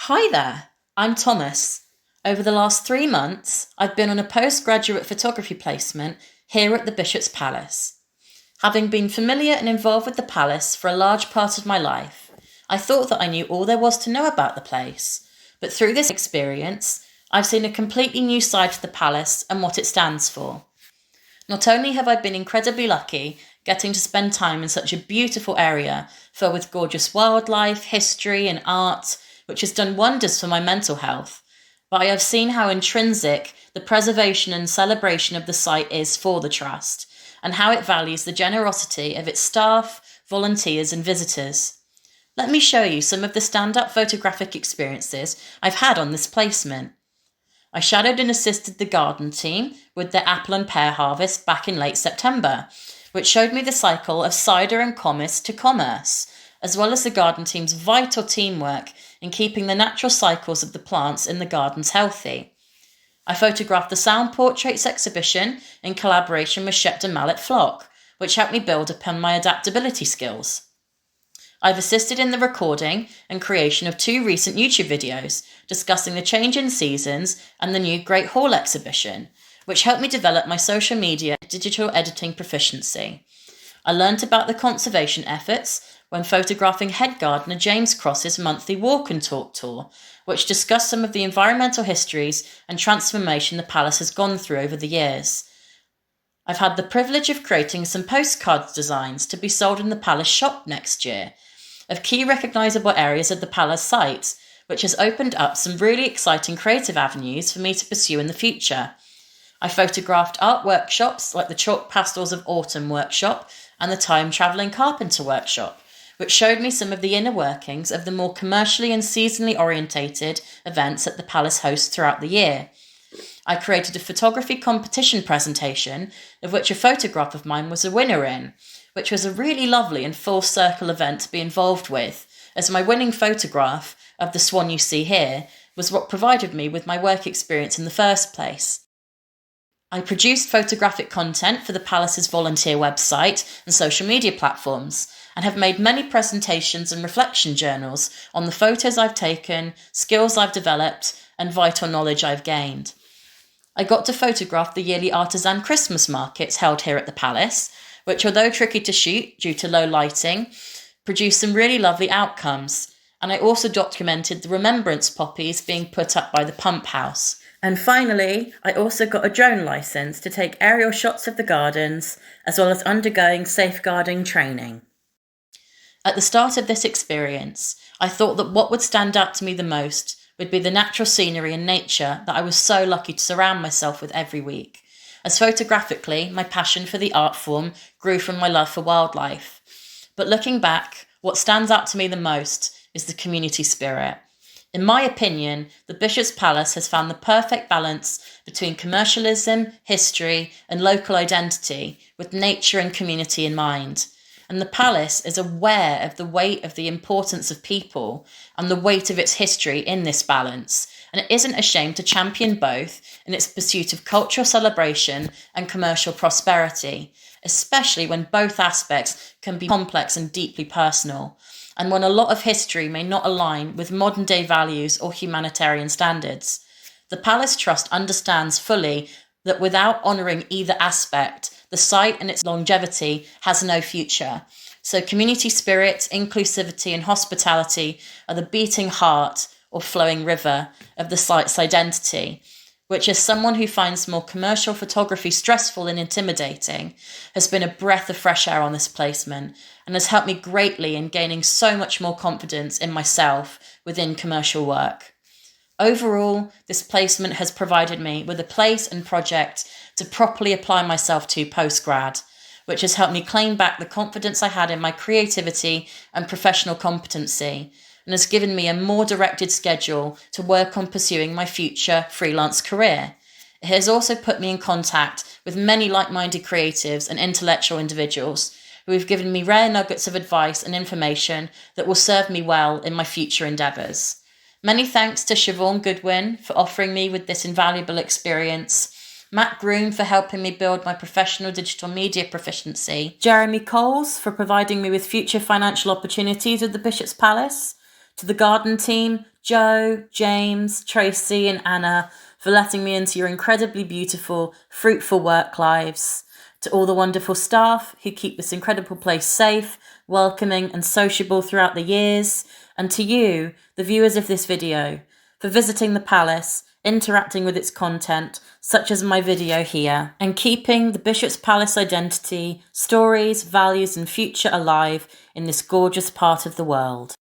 Hi there, I'm Thomas. Over the last 3 months, I've been on a postgraduate photography placement here at the Bishop's Palace. Having been familiar and involved with the palace for a large part of my life, I thought that I knew all there was to know about the place. But through this experience, I've seen a completely new side to the palace and what it stands for. Not only have I been incredibly lucky getting to spend time in such a beautiful area filled with gorgeous wildlife, history, and art, which has done wonders for my mental health, but I have seen how intrinsic the preservation and celebration of the site is for the Trust, and how it values the generosity of its staff, volunteers, and visitors. Let me show you some of the stand-up photographic experiences I've had on this placement. I shadowed and assisted the garden team with their apple and pear harvest back in late September, which showed me the cycle of cider and commerce to commerce, as well as the garden team's vital teamwork in keeping the natural cycles of the plants in the gardens healthy. I photographed the Sound Portraits exhibition in collaboration with Shepton Mallet Flock, which helped me build upon my adaptability skills. I've assisted in the recording and creation of 2 recent YouTube videos discussing the change in seasons and the new Great Hall exhibition, which helped me develop my social media digital editing proficiency. I learnt about the conservation efforts when photographing head gardener James Cross's monthly walk and talk tour, which discussed some of the environmental histories and transformation the palace has gone through over the years. I've had the privilege of creating some postcards designs to be sold in the palace shop next year, of key recognisable areas of the palace site, which has opened up some really exciting creative avenues for me to pursue in the future. I photographed art workshops like the Chalk Pastels of Autumn workshop and the Time Travelling Carpenter workshop, which showed me some of the inner workings of the more commercially and seasonally orientated events that the palace hosts throughout the year. I created a photography competition presentation, of which a photograph of mine was a winner in, which was a really lovely and full circle event to be involved with, as my winning photograph of the swan you see here was what provided me with my work experience in the first place. I produced photographic content for the palace's volunteer website and social media platforms, and have made many presentations and reflection journals on the photos I've taken, skills I've developed, and vital knowledge I've gained. I got to photograph the yearly artisan Christmas markets held here at the palace, which, although tricky to shoot due to low lighting, produced some really lovely outcomes. And I also documented the remembrance poppies being put up by the pump house. And finally, I also got a drone license to take aerial shots of the gardens, as well as undergoing safeguarding training. At the start of this experience, I thought that what would stand out to me the most would be the natural scenery and nature that I was so lucky to surround myself with every week, as photographically, my passion for the art form grew from my love for wildlife. But looking back, what stands out to me the most is the community spirit. In my opinion, the Bishop's Palace has found the perfect balance between commercialism, history, and local identity, with nature and community in mind. And the palace is aware of the weight of the importance of people and the weight of its history in this balance, and it isn't ashamed to champion both in its pursuit of cultural celebration and commercial prosperity, especially when both aspects can be complex and deeply personal, and when a lot of history may not align with modern-day values or humanitarian standards. The Palace Trust understands fully that without honouring either aspect, the site and its longevity has no future. So community spirit, inclusivity and hospitality are the beating heart or flowing river of the site's identity, which, as someone who finds more commercial photography stressful and intimidating, has been a breath of fresh air on this placement and has helped me greatly in gaining so much more confidence in myself within commercial work. Overall, this placement has provided me with a place and project to properly apply myself to post-grad, which has helped me claim back the confidence I had in my creativity and professional competency, and has given me a more directed schedule to work on pursuing my future freelance career. It has also put me in contact with many like-minded creatives and intellectual individuals who have given me rare nuggets of advice and information that will serve me well in my future endeavours. Many thanks to Siobhan Goodwin for offering me with this invaluable experience, Matt Groom for helping me build my professional digital media proficiency, Jeremy Coles for providing me with future financial opportunities with the Bishop's Palace, To the garden team, Joe, James, Tracy and Anna, for letting me into your incredibly beautiful, fruitful work lives. To all the wonderful staff who keep this incredible place safe, welcoming and sociable throughout the years. And to you, the viewers of this video, for visiting the palace, interacting with its content, such as my video here, and keeping the Bishop's Palace identity, stories, values and future alive in this gorgeous part of the world.